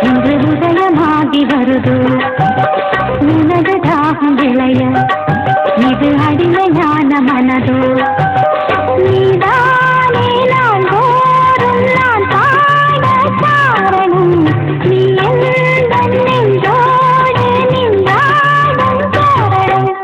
இன்று உதயமாகி வருது உனது தாகம் விளைய இது அடிமையான மனதோ நீதானே நான் தோறும் நான் பாட காரணம் நீ எந்தன் நெஞ்சோடு நின்றாடும் காரணம்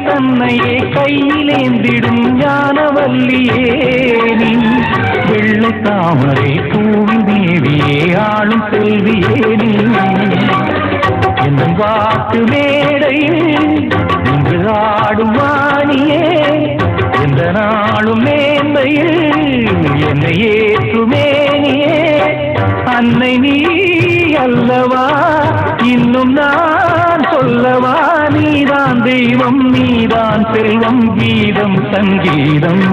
தன்னையே கையிலேந்திடும் ஞானவல்லியே நீ வெள்ளை தாமரை பூவி தேவியே ஆளும் செல்வியே நீ என் வாக்கு மேடையில் இன்று ஆடும் வாணியே எந்த நாளும் மேன்மையில் என்னை ஏற்றுமேனியே அன்னை நீ அல்லவா இன்னும் நான் சொல்லவா நீதான் தெய்வம் நீதான் செல்வம் கீதம் சங்கீதம்